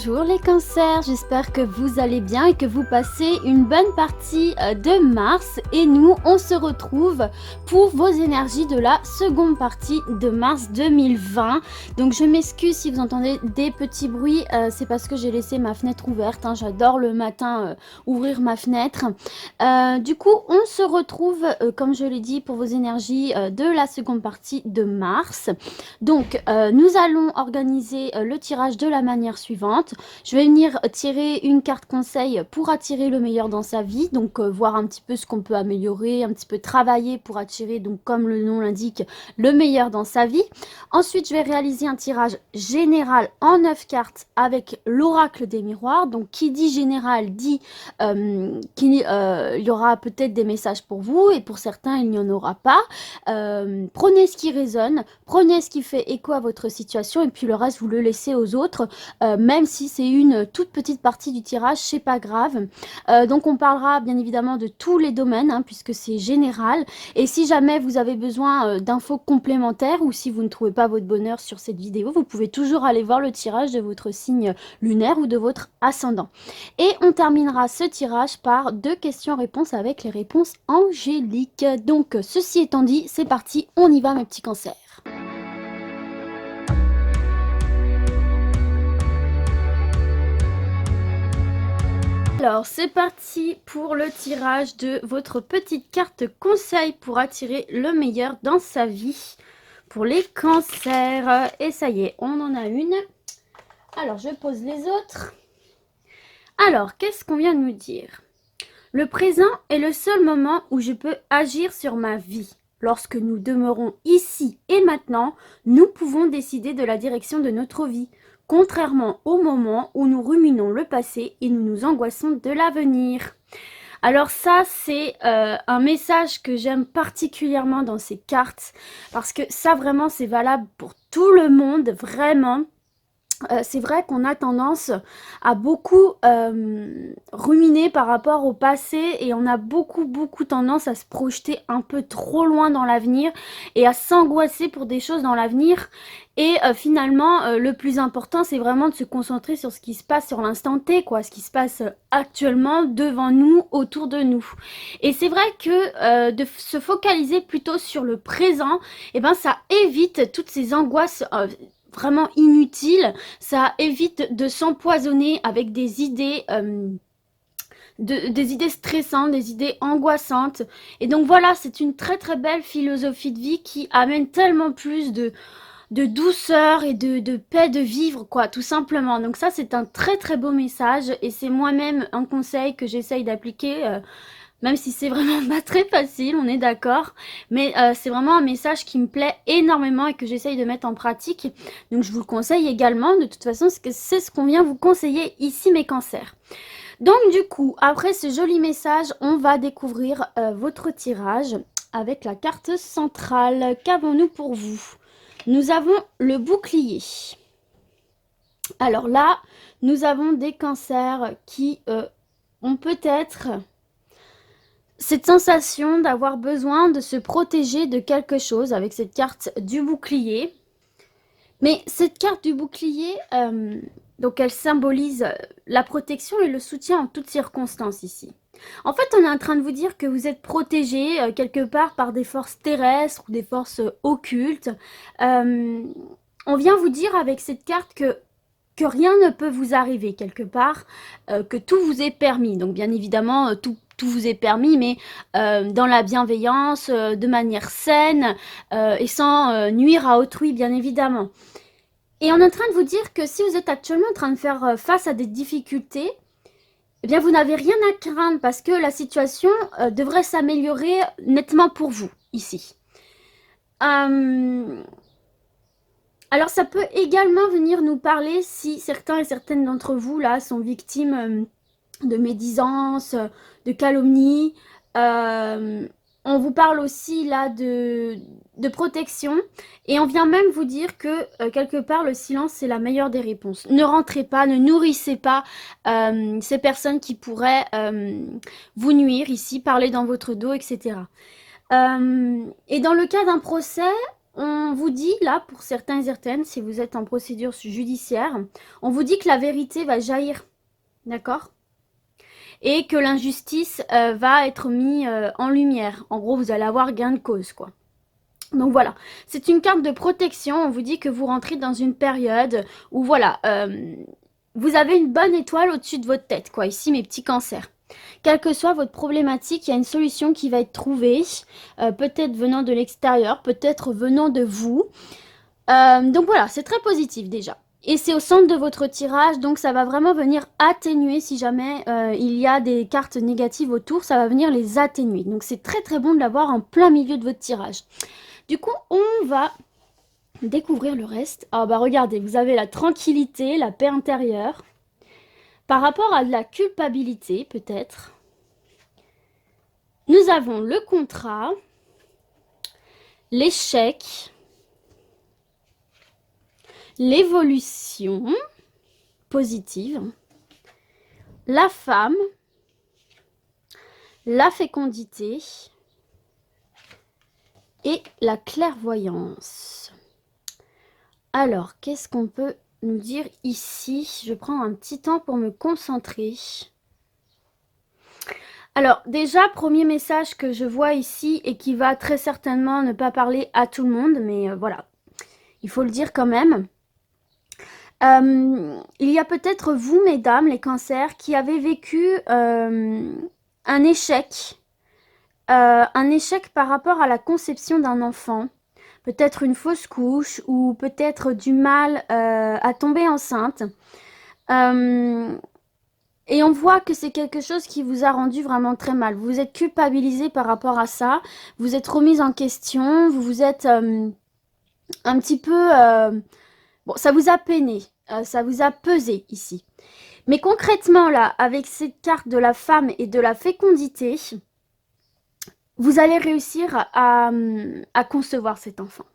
Bonjour les cancers, j'espère que vous allez bien et que vous passez une bonne partie de mars et nous on se retrouve pour vos énergies de la seconde partie de mars 2020. Donc je m'excuse si vous entendez des petits bruits, c'est parce que j'ai laissé ma fenêtre ouverte, hein. J'adore le matin ouvrir ma fenêtre. Du coup on se retrouve comme je l'ai dit pour vos énergies de la seconde partie de mars. Donc nous allons organiser le tirage de la manière suivante. Je vais venir tirer une carte conseil pour attirer le meilleur dans sa vie, donc voir un petit peu ce qu'on peut améliorer, un petit peu travailler pour attirer, donc comme le nom l'indique, le meilleur dans sa vie. Ensuite, je vais réaliser un tirage général en 9 cartes avec l'oracle des miroirs. Donc qui dit général dit qu'il y aura peut-être des messages pour vous et pour certains il n'y en aura pas. Prenez ce qui résonne, prenez ce qui fait écho à votre situation et puis le reste vous le laissez aux autres. Même si c'est une toute petite partie du tirage, c'est pas grave. Donc on parlera bien évidemment de tous les domaines, hein, puisque c'est général. Et si jamais vous avez besoin d'infos complémentaires ou si vous ne trouvez pas votre bonheur sur cette vidéo, vous pouvez toujours aller voir le tirage de votre signe lunaire ou de votre ascendant. Et on terminera ce tirage par 2 questions-réponses avec les réponses angéliques. Donc ceci étant dit, c'est parti, on y va mes petits cancers. Alors c'est parti pour le tirage de votre petite carte conseil pour attirer le meilleur dans sa vie pour les cancers. Et ça y est, on en a une. Alors je pose les autres. Alors qu'est-ce qu'on vient de nous dire? Le présent est le seul moment où je peux agir sur ma vie. Lorsque nous demeurons ici et maintenant, nous pouvons décider de la direction de notre vie, contrairement au moment où nous ruminons le passé et nous nous angoissons de l'avenir. Alors ça, c'est un message que j'aime particulièrement dans ces cartes, parce que ça vraiment, c'est valable pour tout le monde, vraiment. C'est vrai qu'on a tendance à beaucoup ruminer par rapport au passé et on a beaucoup tendance à se projeter un peu trop loin dans l'avenir et à s'angoisser pour des choses dans l'avenir. Et finalement, le plus important, c'est vraiment de se concentrer sur ce qui se passe sur l'instant T, quoi, ce qui se passe actuellement devant nous, autour de nous. Et c'est vrai que de se focaliser plutôt sur le présent, eh ben, ça évite toutes ces angoisses vraiment inutile, ça évite de s'empoisonner avec des idées des idées stressantes, des idées angoissantes. Et donc voilà, c'est une très belle philosophie de vie qui amène tellement plus de douceur et de paix de vivre, quoi, tout simplement. Donc ça, c'est un très beau message et c'est moi-même un conseil que j'essaye d'appliquer même si c'est vraiment pas très facile, on est d'accord. Mais c'est vraiment un message qui me plaît énormément et que j'essaye de mettre en pratique. Donc je vous le conseille également. De toute façon, c'est ce qu'on vient vous conseiller ici, mes cancers. Donc du coup, après ce joli message, on va découvrir votre tirage avec la carte centrale. Qu'avons-nous pour vous? Nous avons le bouclier. Alors là, nous avons des cancers qui ont peut-être cette sensation d'avoir besoin de se protéger de quelque chose avec cette carte du bouclier. Mais cette carte du bouclier, donc elle symbolise la protection et le soutien en toutes circonstances ici. En fait, on est en train de vous dire que vous êtes protégé quelque part par des forces terrestres ou des forces occultes. On vient vous dire avec cette carte que rien ne peut vous arriver quelque part, que tout vous est permis. Donc bien évidemment, tout vous est permis, mais dans la bienveillance, de manière saine et sans nuire à autrui, bien évidemment. Et on est en train de vous dire que si vous êtes actuellement en train de faire face à des difficultés, eh bien vous n'avez rien à craindre parce que la situation devrait s'améliorer nettement pour vous, ici. Alors ça peut également venir nous parler si certains et certaines d'entre vous là sont victimes de médisance, de calomnie. On vous parle aussi là de protection et on vient même vous dire que quelque part le silence c'est la meilleure des réponses. Ne rentrez pas, ne nourrissez pas ces personnes qui pourraient vous nuire ici, parler dans votre dos, etc. Et dans le cas d'un procès, On vous dit là, pour certains et certaines, si vous êtes en procédure judiciaire, on vous dit que la vérité va jaillir, d'accord? Et que l'injustice va être mise en lumière. En gros, vous allez avoir gain de cause, quoi. Donc voilà, c'est une carte de protection. On vous dit que vous rentrez dans une période où voilà, vous avez une bonne étoile au-dessus de votre tête, quoi. Ici, mes petits cancers. Quelle que soit votre problématique, il y a une solution qui va être trouvée, peut-être venant de l'extérieur, peut-être venant de vous. Donc voilà, c'est très positif déjà. Et c'est au centre de votre tirage, donc ça va vraiment venir atténuer si jamais il y a des cartes négatives autour, ça va venir les atténuer. Donc c'est très très bon de l'avoir en plein milieu de votre tirage. Du coup, on va découvrir le reste. Ah bah regardez, vous avez la tranquillité, la paix intérieure. Par rapport à de la culpabilité, peut-être. Nous avons le contrat, l'échec, l'évolution positive, la femme, la fécondité et la clairvoyance. Alors, qu'est-ce qu'on peut nous dire ici? Je prends un petit temps pour me concentrer. Alors, déjà, premier message que je vois ici et qui va très certainement ne pas parler à tout le monde, mais voilà, il faut le dire quand même. Il y a peut-être vous, mesdames, les cancers, qui avez vécu un échec par rapport à la conception d'un enfant. Peut-être une fausse couche ou peut-être du mal à tomber enceinte. Et on voit que c'est quelque chose qui vous a rendu vraiment très mal. Vous vous êtes culpabilisé par rapport à ça. Vous êtes remise en question. Vous vous êtes un petit peu... bon, ça vous a peiné. Ça vous a pesé ici. Mais concrètement, là, avec cette carte de la femme et de la fécondité, vous allez réussir à concevoir cet enfant.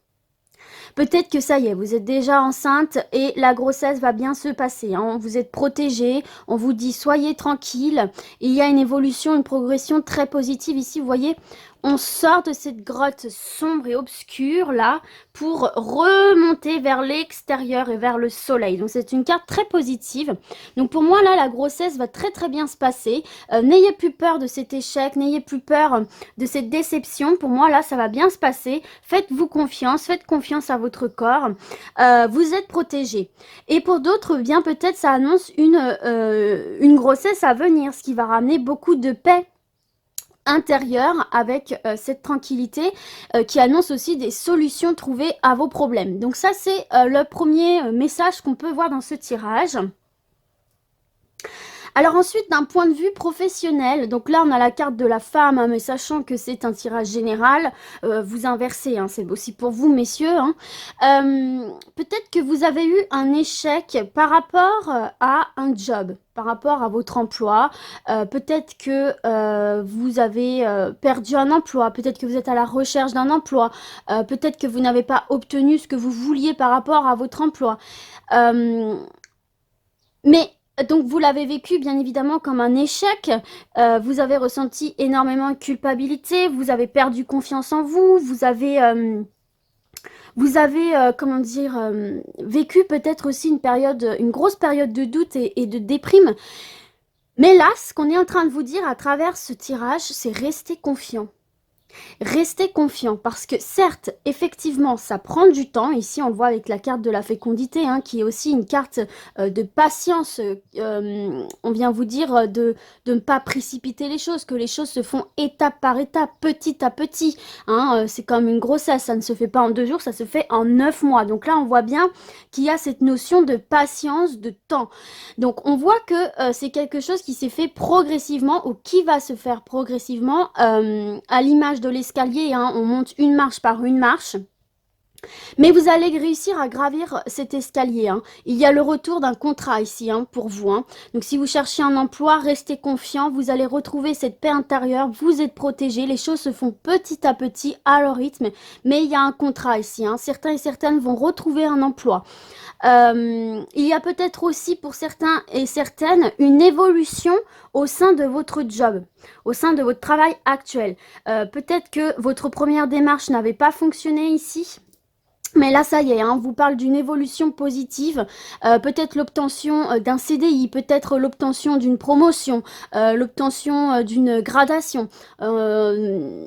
Peut-être que ça y est, vous êtes déjà enceinte et la grossesse va bien se passer. Hein. Vous êtes protégée, on vous dit soyez tranquille. Il y a une évolution, une progression très positive ici. Vous voyez, on sort de cette grotte sombre et obscure là pour remonter vers l'extérieur et vers le soleil. Donc c'est une carte très positive. Donc pour moi là, la grossesse va très très bien se passer. N'ayez plus peur de cet échec, n'ayez plus peur de cette déception. Pour moi là, ça va bien se passer. Faites-vous confiance, faites confiance à votre corps. Vous êtes protégé. Et pour d'autres, bien peut-être ça annonce une grossesse à venir, ce qui va ramener beaucoup de paix intérieure avec cette tranquillité qui annonce aussi des solutions trouvées à vos problèmes. Donc ça, c'est le premier message qu'on peut voir dans ce tirage. Alors ensuite, d'un point de vue professionnel, donc là on a la carte de la femme, hein, mais sachant que c'est un tirage général, vous inversez, hein, c'est aussi pour vous messieurs. Hein. Peut-être que vous avez eu un échec par rapport à un job, par rapport à votre emploi. Peut-être que vous avez perdu un emploi, peut-être que vous êtes à la recherche d'un emploi, peut-être que vous n'avez pas obtenu ce que vous vouliez par rapport à votre emploi. Mais donc vous l'avez vécu bien évidemment comme un échec, vous avez ressenti énormément de culpabilité, vous avez perdu confiance en vous, vous avez comment dire, vécu peut-être aussi une grosse période de doute et de déprime. Mais là, ce qu'on est en train de vous dire à travers ce tirage, c'est rester confiant. Restez confiant parce que certes, effectivement, ça prend du temps. Ici, on le voit avec la carte de la fécondité, hein, qui est aussi une carte de patience. On vient vous dire de ne pas précipiter les choses, que les choses se font étape par étape, petit à petit. Hein, c'est comme une grossesse, ça ne se fait pas en 2 jours, ça se fait en 9 mois. Donc là, on voit bien qu'il y a cette notion de patience, de temps. Donc on voit que c'est quelque chose qui s'est fait progressivement ou qui va se faire progressivement à l'image de l'escalier, hein, on monte une marche par une marche. Mais vous allez réussir à gravir cet escalier. Hein. Il y a le retour d'un contrat ici hein, pour vous. Hein. Donc si vous cherchez un emploi, restez confiant. Vous allez retrouver cette paix intérieure. Vous êtes protégé. Les choses se font petit à petit à leur rythme. Mais il y a un contrat ici. Hein. Certains et certaines vont retrouver un emploi. Il y a peut-être aussi pour certains et certaines une évolution au sein de votre job, au sein de votre travail actuel. Peut-être que votre première démarche n'avait pas fonctionné ici. Mais là, ça y est, hein, on vous parle d'une évolution positive, peut-être l'obtention d'un CDI, peut-être l'obtention d'une promotion, l'obtention d'une gradation, euh,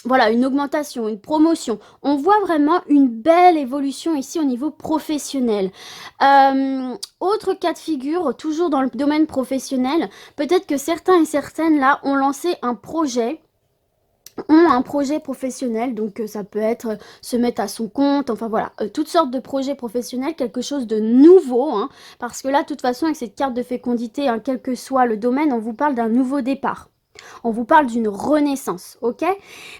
voilà, une augmentation, une promotion. On voit vraiment une belle évolution ici au niveau professionnel. Autre cas de figure, toujours dans le domaine professionnel, peut-être que certains et certaines là ont lancé ont un projet professionnel, donc ça peut être se mettre à son compte, enfin voilà, toutes sortes de projets professionnels, quelque chose de nouveau, hein, parce que là, de toute façon, avec cette carte de fécondité, hein, quel que soit le domaine, on vous parle d'un nouveau départ. On vous parle d'une renaissance, ok?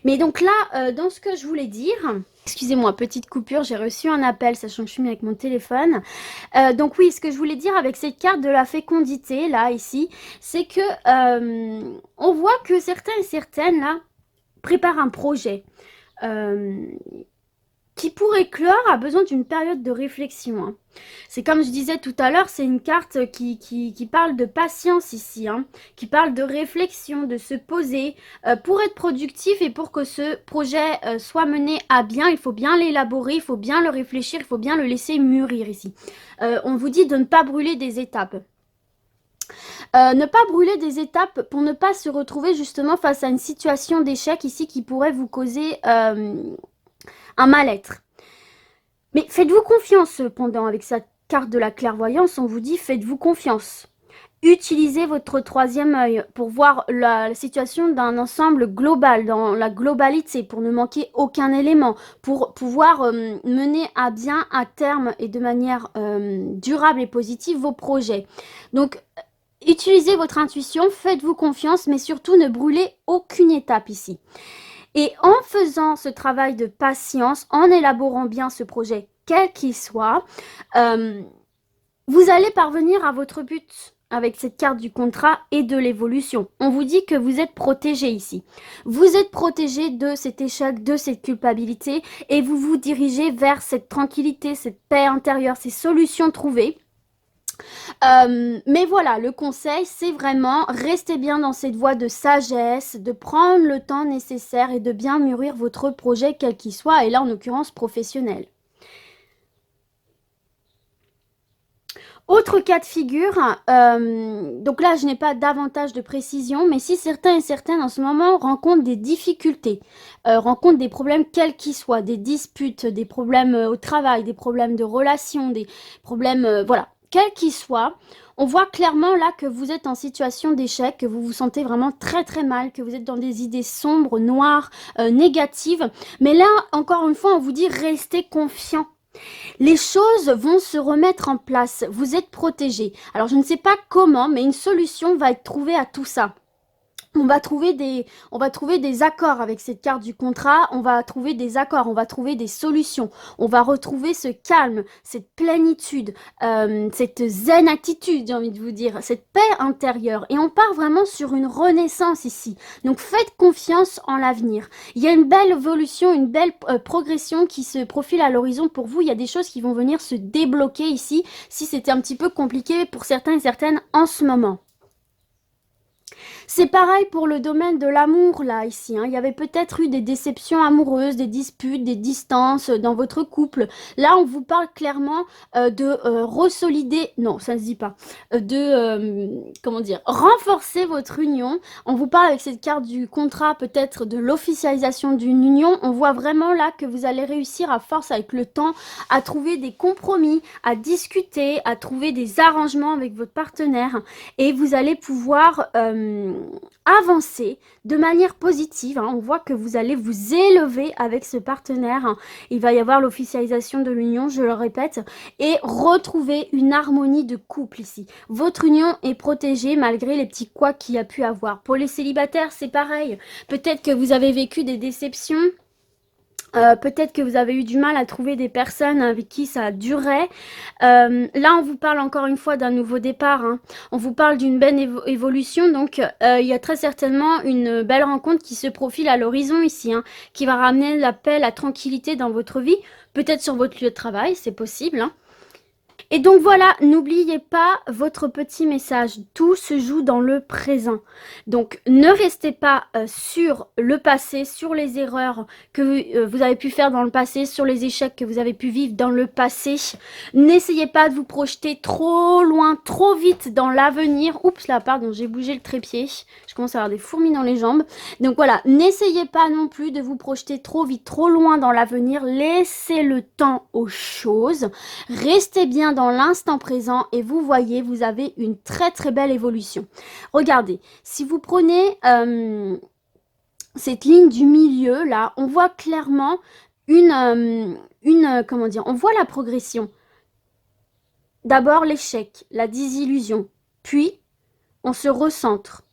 Mais donc là, dans ce que je voulais dire, excusez-moi, petite coupure, j'ai reçu un appel, sachant que je suis mis avec mon téléphone. Donc oui, ce que je voulais dire avec cette carte de la fécondité, là, ici, c'est que on voit que certains et certaines, là, prépare un projet euh, qui pourrait clore a besoin d'une période de réflexion, hein. C'est comme je disais tout à l'heure, c'est une carte qui parle de patience ici, hein, qui parle de réflexion, de se poser. Pour être productif et pour que ce projet soit mené à bien, il faut bien l'élaborer, il faut bien le réfléchir, il faut bien le laisser mûrir ici. On vous dit de ne pas brûler des étapes. Ne pas brûler des étapes pour ne pas se retrouver justement face à une situation d'échec ici qui pourrait vous causer un mal-être. Mais faites-vous confiance cependant avec cette carte de la clairvoyance, on vous dit faites-vous confiance. Utilisez votre troisième œil pour voir la situation d'un ensemble global, dans la globalité, pour ne manquer aucun élément, pour pouvoir mener à bien, à terme et de manière durable et positive vos projets. Donc, utilisez votre intuition, faites-vous confiance, mais surtout ne brûlez aucune étape ici. Et en faisant ce travail de patience, en élaborant bien ce projet, quel qu'il soit, vous allez parvenir à votre but avec cette carte du contrat et de l'évolution. On vous dit que vous êtes protégé ici. Vous êtes protégé de cet échec, de cette culpabilité et vous vous dirigez vers cette tranquillité, cette paix intérieure, ces solutions trouvées. Mais voilà, le conseil, c'est vraiment rester bien dans cette voie de sagesse, de prendre le temps nécessaire et de bien mûrir votre projet, quel qu'il soit, et là en l'occurrence professionnel. Autre cas de figure, donc là je n'ai pas davantage de précision, mais si certains et certaines en ce moment rencontrent des difficultés, rencontrent des problèmes quels qu'ils soient, des disputes, des problèmes au travail, des problèmes de relations, des problèmes, voilà, quels qu'ils soient, on voit clairement là que vous êtes en situation d'échec, que vous vous sentez vraiment très très mal, que vous êtes dans des idées sombres, noires, négatives. Mais là, encore une fois, on vous dit restez confiant. Les choses vont se remettre en place. Vous êtes protégé. Alors, je ne sais pas comment, mais une solution va être trouvée à tout ça. On va trouver des accords avec cette carte du contrat, on va trouver des accords, on va trouver des solutions, on va retrouver ce calme, cette plénitude, cette zen attitude, j'ai envie de vous dire, cette paix intérieure. Et on part vraiment sur une renaissance ici. Donc faites confiance en l'avenir. Il y a une belle évolution, une belle progression qui se profile à l'horizon pour vous. Il y a des choses qui vont venir se débloquer ici, si c'était un petit peu compliqué pour certains et certaines en ce moment. C'est pareil pour le domaine de l'amour, là, ici, hein. Il y avait peut-être eu des déceptions amoureuses, des disputes, des distances dans votre couple. Là, on vous parle clairement de ressolider, non, ça ne se dit pas, comment dire, renforcer votre union. On vous parle avec cette carte du contrat, peut-être de l'officialisation d'une union. On voit vraiment là que vous allez réussir à force avec le temps à trouver des compromis, à discuter, à trouver des arrangements avec votre partenaire et vous allez pouvoir avancer de manière positive, hein. On voit que vous allez vous élever avec ce partenaire, hein. Il va y avoir l'officialisation de l'union, je le répète, et retrouver une harmonie de couple ici. Votre union est protégée malgré les petits couacs qu'il y a pu avoir. Pour les célibataires, c'est pareil. Peut-être que vous avez vécu des déceptions. Peut-être que vous avez eu du mal à trouver des personnes avec qui ça durait. Là, on vous parle encore une fois d'un nouveau départ, hein. On vous parle d'une belle évolution. Donc, il y a très certainement une belle rencontre qui se profile à l'horizon ici, hein, qui va ramener la paix, la tranquillité dans votre vie. Peut-être sur votre lieu de travail, c'est possible, hein. Et donc voilà, n'oubliez pas votre petit message. Tout se joue dans le présent. Donc ne restez pas sur le passé, sur les erreurs que vous avez pu faire dans le passé, sur les échecs que vous avez pu vivre dans le passé. N'essayez pas de vous projeter trop loin, trop vite dans l'avenir. Oups là, pardon, j'ai bougé le trépied. Je commence à avoir des fourmis dans les jambes. Donc voilà, n'essayez pas non plus de vous projeter trop vite, trop loin dans l'avenir. Laissez le temps aux choses. Restez bien dans l'instant présent et vous voyez, vous avez une très très belle évolution. Regardez, si vous prenez cette ligne du milieu là, on voit clairement comment dire, on voit la progression. D'abord l'échec, la désillusion, puis on se recentre.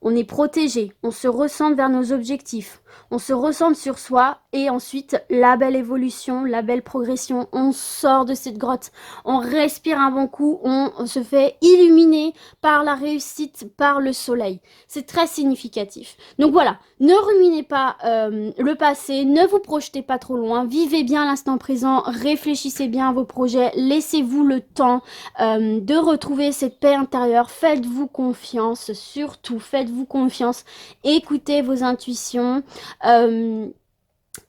On est protégé, on se recentre vers nos objectifs, on se recentre sur soi et ensuite la belle évolution, la belle progression, on sort de cette grotte, on respire un bon coup, on se fait illuminer par la réussite, par le soleil. C'est très significatif. Donc voilà, ne ruminez pas le passé, ne vous projetez pas trop loin, vivez bien l'instant présent, réfléchissez bien à vos projets, laissez-vous le temps de retrouver cette paix intérieure, faites-vous confiance, surtout faites-vous confiance, écoutez vos intuitions,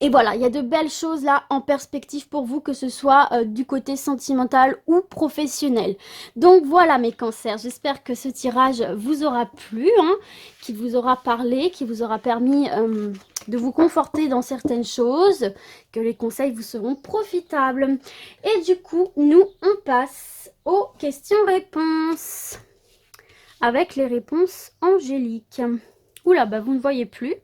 et voilà, il y a de belles choses là en perspective pour vous, que ce soit du côté sentimental ou professionnel. Donc voilà mes cancers, j'espère que ce tirage vous aura plu, hein, qu'il vous aura parlé, qui vous aura permis de vous conforter dans certaines choses, que les conseils vous seront profitables. Et du coup, nous, on passe aux questions-réponses avec les réponses angéliques. Oula, bah vous ne voyez plus.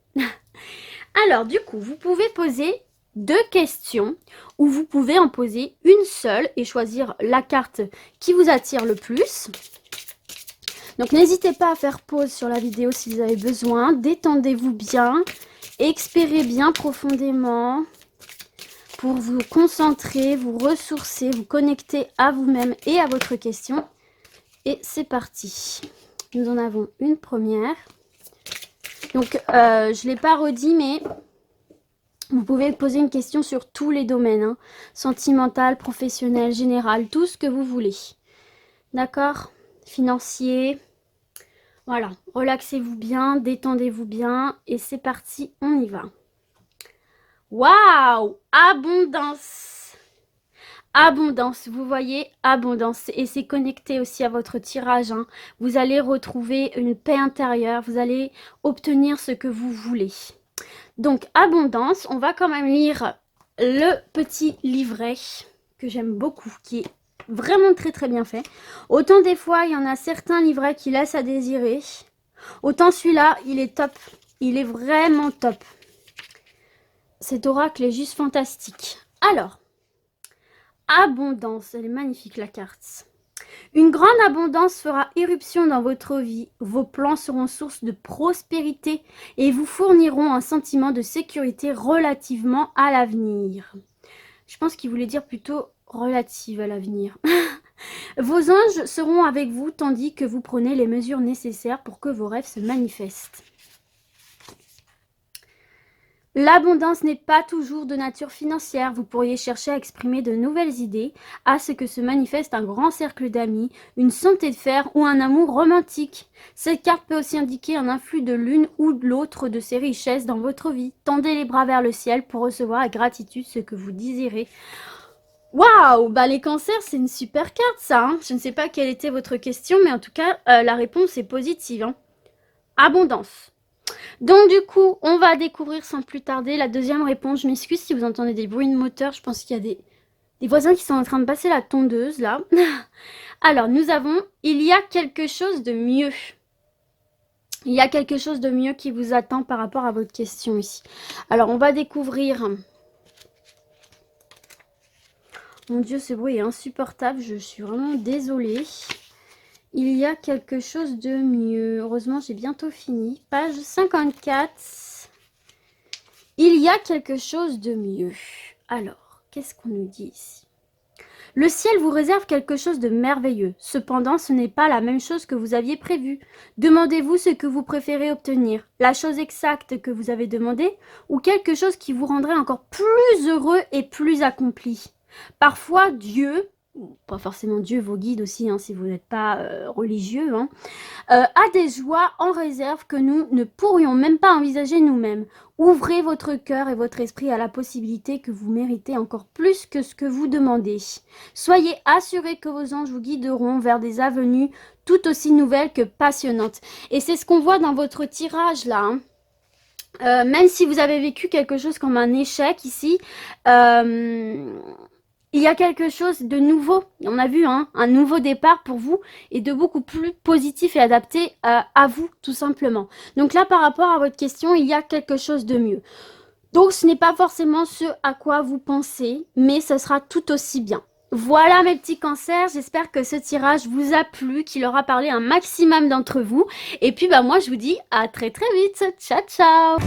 Alors, du coup, vous pouvez poser 2 questions ou vous pouvez en poser une seule et choisir la carte qui vous attire le plus. Donc, n'hésitez pas à faire pause sur la vidéo si vous avez besoin. Détendez-vous bien, expirez bien profondément pour vous concentrer, vous ressourcer, vous connecter à vous-même et à votre question. Et c'est parti. Nous en avons une première. Donc, je ne l'ai pas redit, mais vous pouvez poser une question sur tous les domaines, hein, sentimental, professionnel, général, tout ce que vous voulez. D'accord? Financier. Voilà, relaxez-vous bien, détendez-vous bien et c'est parti, on y va. Waouh! Abondance! Abondance, vous voyez, abondance. Et c'est connecté aussi à votre tirage, hein. Vous allez retrouver une paix intérieure, vous allez obtenir ce que vous voulez. Donc, abondance, on va quand même lire le petit livret que j'aime beaucoup, qui est vraiment très très bien fait. Autant des fois, il y en a certains livrets qui laissent à désirer. Autant celui-là, il est top. Il est vraiment top. Cet oracle est juste fantastique. Alors, abondance, elle est magnifique la carte. Une grande abondance fera éruption dans votre vie. Vos plans seront source de prospérité et vous fourniront un sentiment de sécurité relativement à l'avenir. Je pense qu'il voulait dire plutôt relative à l'avenir. Vos anges seront avec vous tandis que vous prenez les mesures nécessaires pour que vos rêves se manifestent. L'abondance n'est pas toujours de nature financière. Vous pourriez chercher à exprimer de nouvelles idées, à ce que se manifeste un grand cercle d'amis, une santé de fer ou un amour romantique. Cette carte peut aussi indiquer un influx de l'une ou de l'autre de ces richesses dans votre vie. Tendez les bras vers le ciel pour recevoir avec gratitude ce que vous désirez. Waouh! Bah les cancers, c'est une super carte ça, hein. Je ne sais pas quelle était votre question, mais en tout cas, la réponse est positive, hein. Abondance. Donc du coup, on va découvrir sans plus tarder la deuxième réponse. Je m'excuse si vous entendez des bruits de moteur. Je pense qu'il y a des voisins qui sont en train de passer la tondeuse là. Alors, nous avons « Il y a quelque chose de mieux ». Il y a quelque chose de mieux qui vous attend par rapport à votre question ici. Alors, on va découvrir... Mon Dieu, ce bruit est insupportable. Je suis vraiment désolée. Il y a quelque chose de mieux. Heureusement, j'ai bientôt fini. Page 54. Il y a quelque chose de mieux. Alors, qu'est-ce qu'on nous dit ici? Le ciel vous réserve quelque chose de merveilleux. Cependant, ce n'est pas la même chose que vous aviez prévu. Demandez-vous ce que vous préférez obtenir. La chose exacte que vous avez demandée ou quelque chose qui vous rendrait encore plus heureux et plus accompli. Parfois, Dieu pas forcément Dieu, vos guides aussi, hein, si vous n'êtes pas religieux, hein, a des joies en réserve que nous ne pourrions même pas envisager nous-mêmes. Ouvrez votre cœur et votre esprit à la possibilité que vous méritez encore plus que ce que vous demandez. Soyez assurés que vos anges vous guideront vers des avenues tout aussi nouvelles que passionnantes. Et c'est ce qu'on voit dans votre tirage là, hein. Même si vous avez vécu quelque chose comme un échec ici, il y a quelque chose de nouveau. On a vu hein, un nouveau départ pour vous et de beaucoup plus positif et adapté à vous, tout simplement. Donc là, par rapport à votre question, il y a quelque chose de mieux. Donc ce n'est pas forcément ce à quoi vous pensez, mais ce sera tout aussi bien. Voilà mes petits cancers, j'espère que ce tirage vous a plu, qu'il aura parlé un maximum d'entre vous. Et puis bah moi je vous dis à très très vite, ciao ciao.